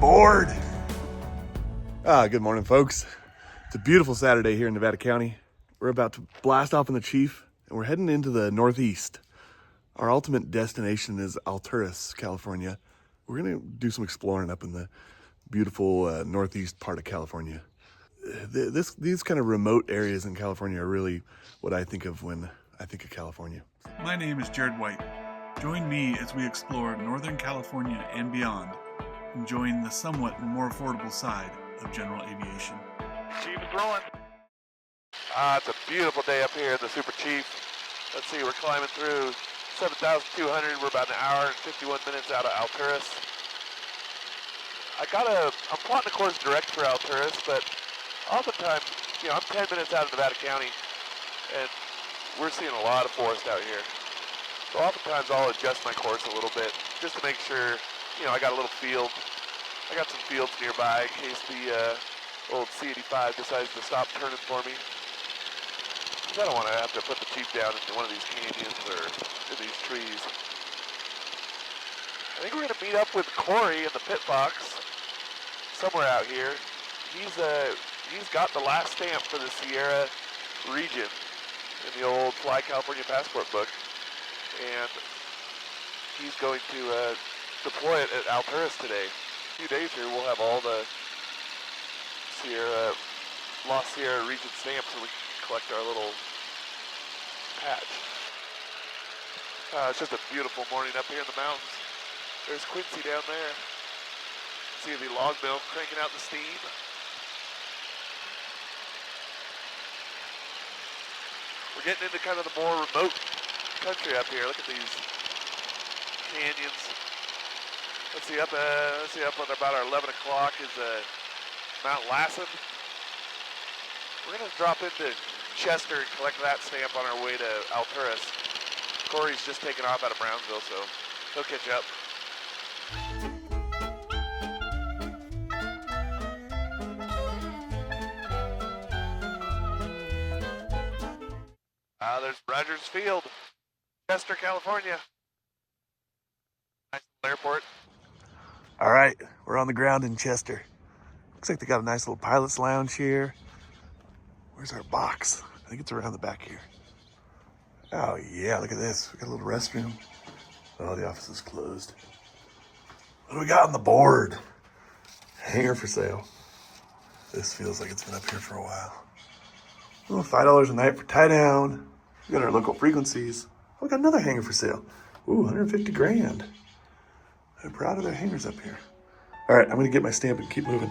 Board. Good morning, folks. It's a beautiful Saturday here in Nevada County. We're about to blast off in the Chief, and we're heading into the Northeast. Our ultimate destination is Alturas, California. We're gonna do some exploring up in the beautiful Northeast part of California. These kind of remote areas in California are really what I think of when I think of California. My name is Jared White. Join me as we explore Northern California and beyond, enjoying the somewhat more affordable side of general aviation. Chief is rolling. It's a beautiful day up here in the Super Chief. Let's see, we're climbing through 7,200. We're about an hour and 51 minutes out of Alturas. I'm plotting a course direct for Alturas, but oftentimes, I'm 10 minutes out of Nevada County, and we're seeing a lot of forest out here. So oftentimes I'll adjust my course a little bit just to make sure, I got a little field. I got some fields nearby in case the old C-85 decides to stop turning for me. I don't want to have to put the Chief down into one of these canyons or in these trees. I think we're going to meet up with Corey in the pit box somewhere out here. He's got the last stamp for the Sierra region in the old Fly California passport book, and he's going to deploy it at Alturas today. A few days here, we'll have all the Lost Sierra region stamps, so we can collect our little patch. It's just a beautiful morning up here in the mountains. There's Quincy down there. See the log mill cranking out the steam. We're getting into kind of the more remote country up here. Look at these canyons. Let's see up at about our 11 o'clock is Mount Lassen. We're gonna drop into Chester and collect that stamp on our way to Alturas. Corey's just taken off out of Brownsville, so he'll catch up. There's Rogers Field, Chester, California. Nice little airport. All right, we're on the ground in Chester. Looks like they got a nice little pilot's lounge here. Where's our box? I think it's around the back here. Oh yeah, look at this. We got a little restroom. Oh, the office is closed. What do we got on the board? Hangar for sale. This feels like it's been up here for a while. Oh, $5 a night for tie down. We got our local frequencies. Oh, we got another hangar for sale. Ooh, 150 grand. They're proud of their hangars up here. All right, I'm gonna get my stamp and keep moving.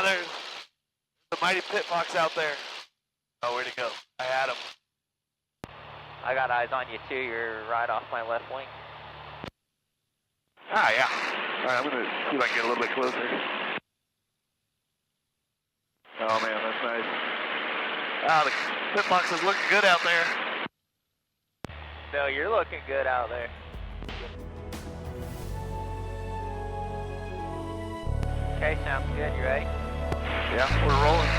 There's the mighty pit box out there. Oh, where'd he go? I had him. I got eyes on you too. You're right off my left wing. Ah, yeah. All right, I'm gonna see if I can get a little bit closer. Oh man, that's nice. The pit box is looking good out there. No, you're looking good out there. Okay, sounds good. You ready? Yeah, we're rolling.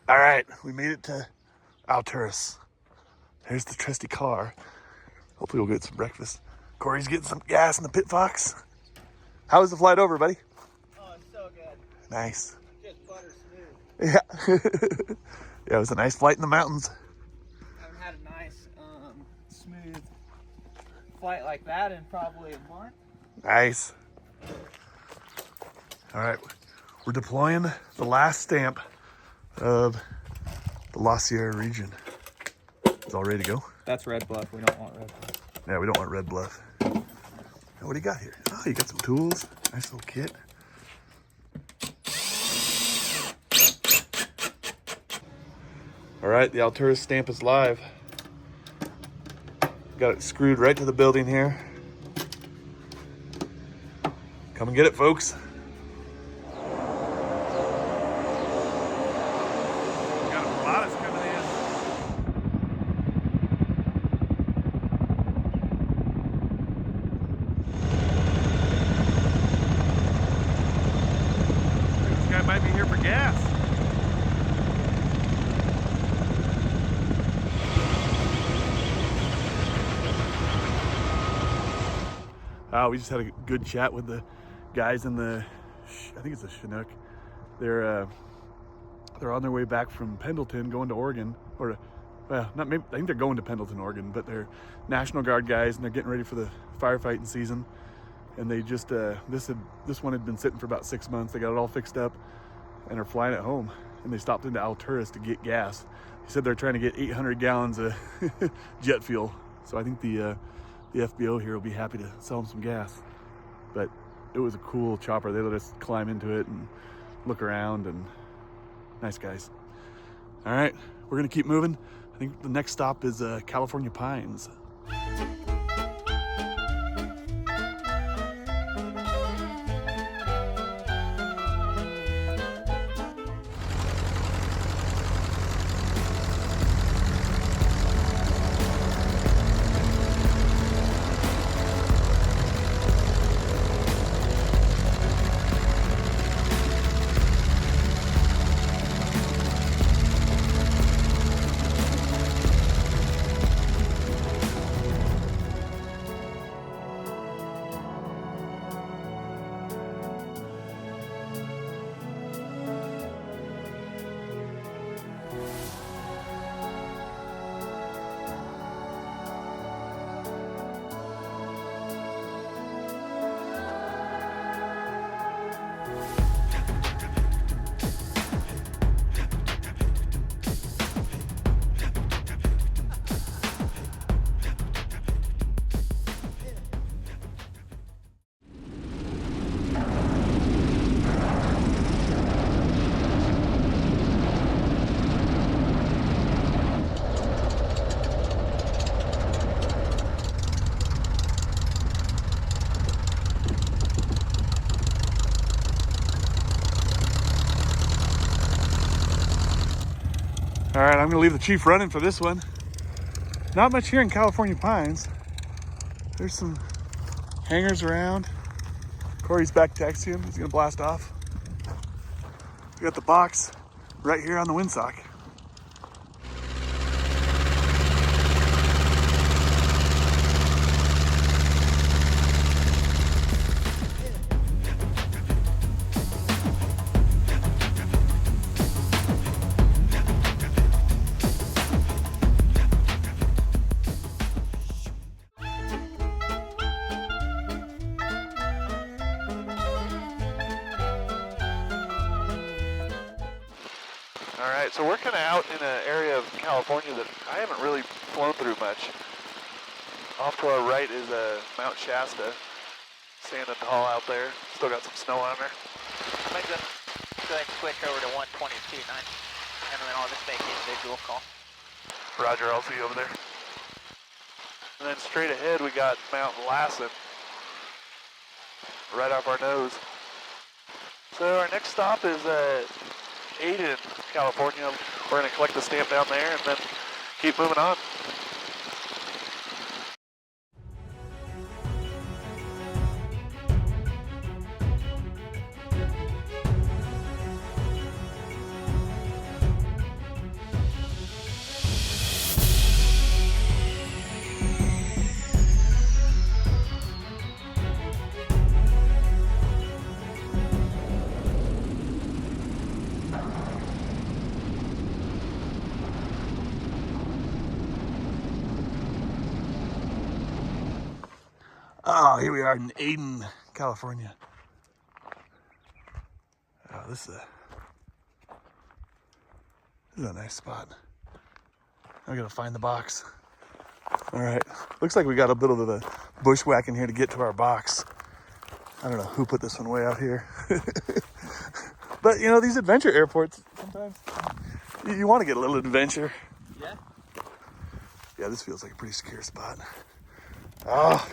All right, we made it to Alturas. There's the trusty car. Hopefully we'll get some breakfast. Corey's getting some gas in the Pit Fox. How was the flight over, buddy? Oh, it's so good. Nice. Just butter smooth. Yeah. Yeah, it was a nice flight in the mountains. I haven't had a nice, smooth flight like that in probably a month. Nice. All right, we're deploying the last stamp of the La Sierra region. It's all ready to go. That's Red Bluff. We don't want Red Bluff. Yeah, we don't want Red Bluff. Now, what do you got here? Oh, you got some tools. Nice little kit. All right, the Alturas stamp is live. Got it screwed right to the building here. Come and get it, folks. Got a Pilatus coming in. This guy might be here for gas. We just had a good chat with the guys in the, I think it's a Chinook. They're on their way back from Pendleton going to Oregon, or well, not maybe, I think they're going to Pendleton, Oregon, but they're National Guard guys and they're getting ready for the firefighting season. And they just, this one had been sitting for about 6 months. They got it all fixed up and are flying it home. And they stopped into Alturas to get gas. He said they're trying to get 800 gallons of jet fuel. So I think the FBO here will be happy to sell them some gas. But it was a cool chopper. They let us climb into it and look around, and nice guys. All right, we're gonna keep moving. I think the next stop is California Pines. All right, I'm gonna leave the Chief running for this one. Not much here in California Pines. There's some hangars around. Corey's back taxiing. He's gonna blast off. We got the box right here on the windsock. All right, so we're kind of out in an area of California that I haven't really flown through much. Off to our right is Mount Shasta, standing tall out there. Still got some snow on there. I'm going to go ahead and switch over to 122.9, and then I'll just make an individual call. Roger, I'll see you over there. And then straight ahead we got Mount Lassen, right off our nose. So our next stop is Adin, California. We're going to collect the stamp down there and then keep moving on. Oh, here we are in Adin, California. Oh, this is a nice spot. I gotta find the box. All right, looks like we got a bit of the bushwhacking here to get to our box. I don't know who put this one way out here. But you know, these adventure airports, sometimes you want to get a little adventure. Yeah. Yeah, this feels like a pretty secure spot. Oh,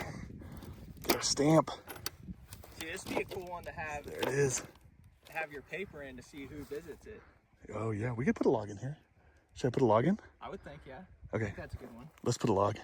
get our stamp. See, this would be a cool one to have. There it is. Have your paper in to see who visits it. Oh yeah, we could put a log in here. Should I put a log in? I would think, yeah. Okay. I think that's a good one. Let's put a log.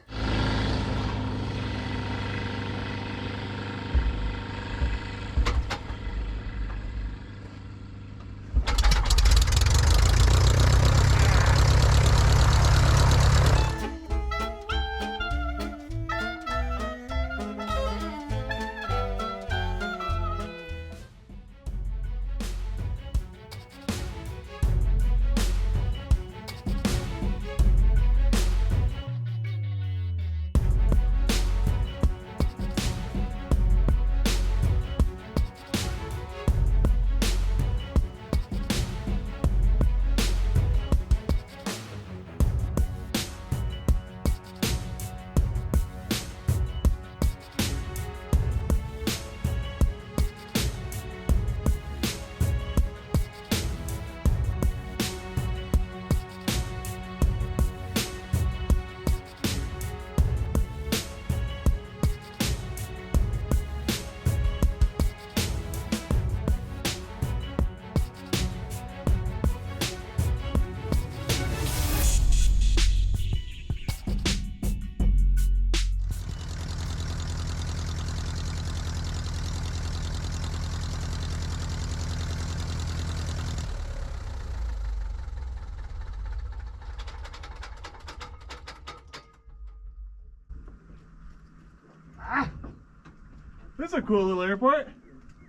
This is a cool little airport.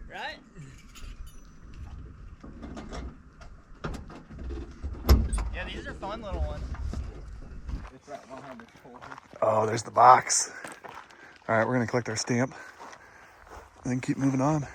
Right? Yeah, these are fun little ones. It's right behind this pole here. Oh, there's the box. All right, we're gonna collect our stamp and then keep moving on.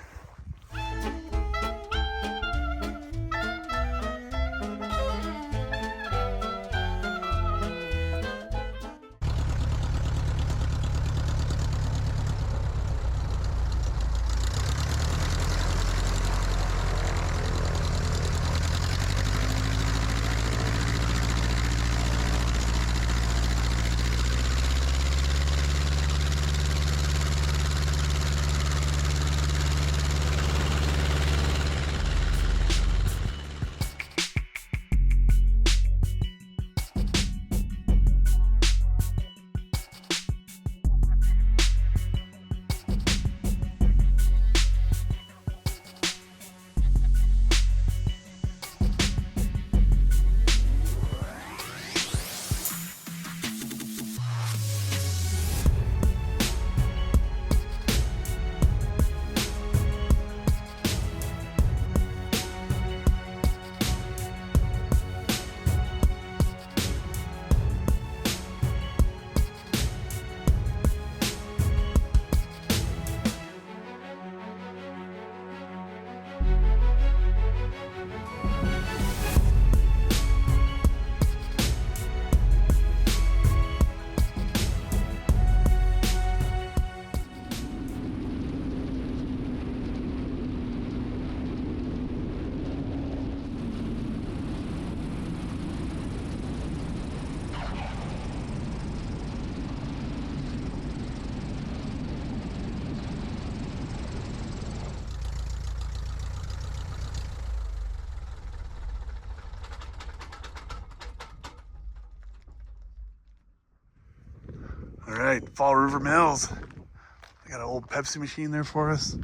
All right, Fall River Mills. They got an old Pepsi machine there for us.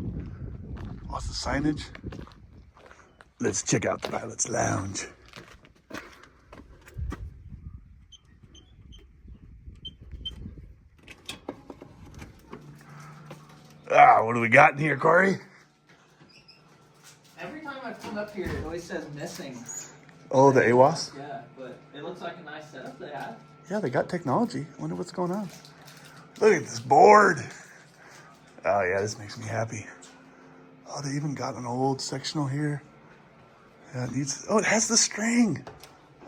Lots of signage. Let's check out the Pilot's Lounge. What do we got in here, Corey? Every time I've come up here, it always says missing. Oh, the AWAS? Yeah, but it looks like a nice setup they have. Yeah, they got technology. Wonder what's going on. Look at this board. Oh yeah, this makes me happy. Oh, they even got an old sectional here. Yeah, it needs. Oh, it has the string.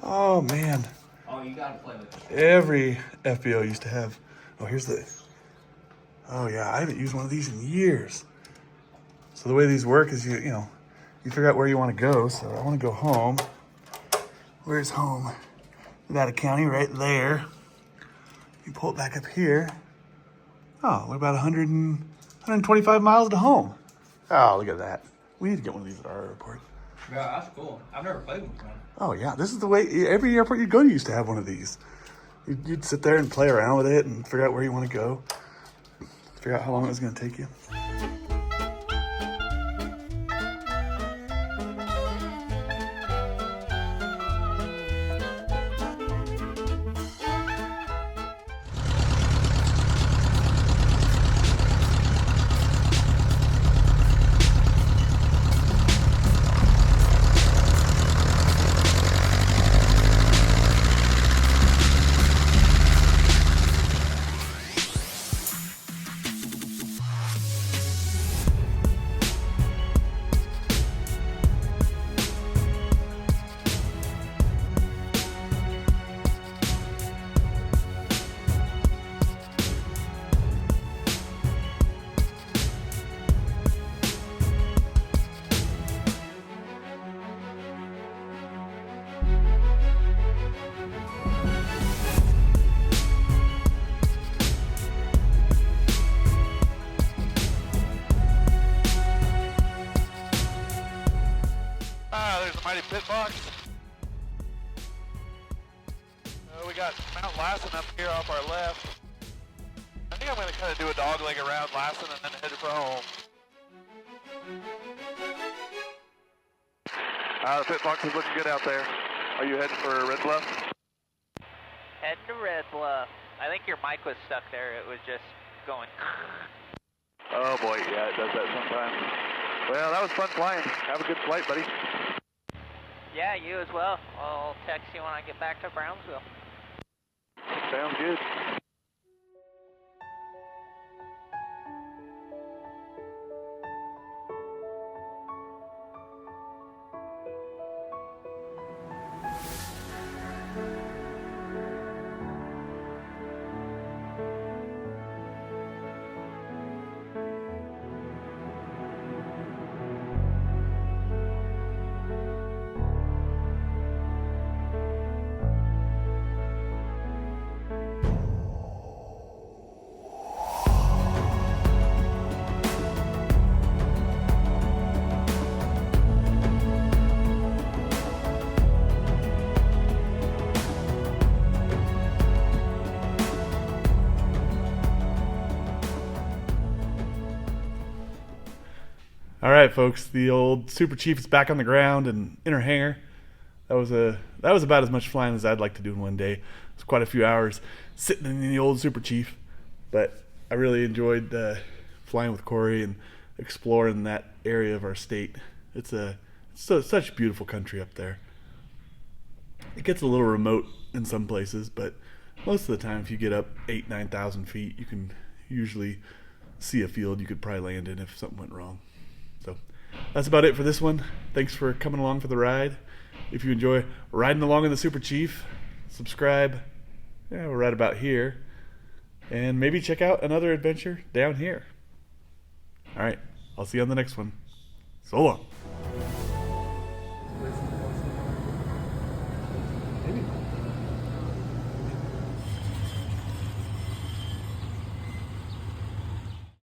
Oh man. Oh, you gotta play with it. Every FBO used to have. Oh, here's the. Oh yeah, I haven't used one of these in years. So the way these work is you know, you figure out where you want to go. So I want to go home. Where's home? Nevada County, right there. You pull it back up here. Oh, we're about 125 miles to home. Oh, look at that. We need to get one of these at our airport. Yeah, that's cool. I've never played with one. Oh yeah, this is the way every airport you'd go to used to have one of these. You'd sit there and play around with it and figure out where you want to go. Figure out how long it was going to take you. There's a mighty pit box. We got Mount Lassen up here off our left. I think I'm going to kind of do a dog leg around Lassen and then head for home. The pit box is looking good out there. Are you heading for Red Bluff? Heading to Red Bluff. I think your mic was stuck there. It was just going. Oh boy, yeah, it does that sometimes. Well, that was fun flying. Have a good flight, buddy. Yeah, you as well. I'll text you when I get back to Brownsville. Sounds good. All right, folks, the old Super Chief is back on the ground and in her hangar. That was about as much flying as I'd like to do in one day. It was quite a few hours sitting in the old Super Chief, but I really enjoyed flying with Corey and exploring that area of our state. It's such a beautiful country up there. It gets a little remote in some places, but most of the time, if you get up 8,000-9,000 feet, you can usually see a field you could probably land in if something went wrong. So that's about it for this one. Thanks for coming along for the ride. If you enjoy riding along in the Super Chief, subscribe. Yeah, we're right about here. And maybe check out another adventure down here. All right, I'll see you on the next one. So long.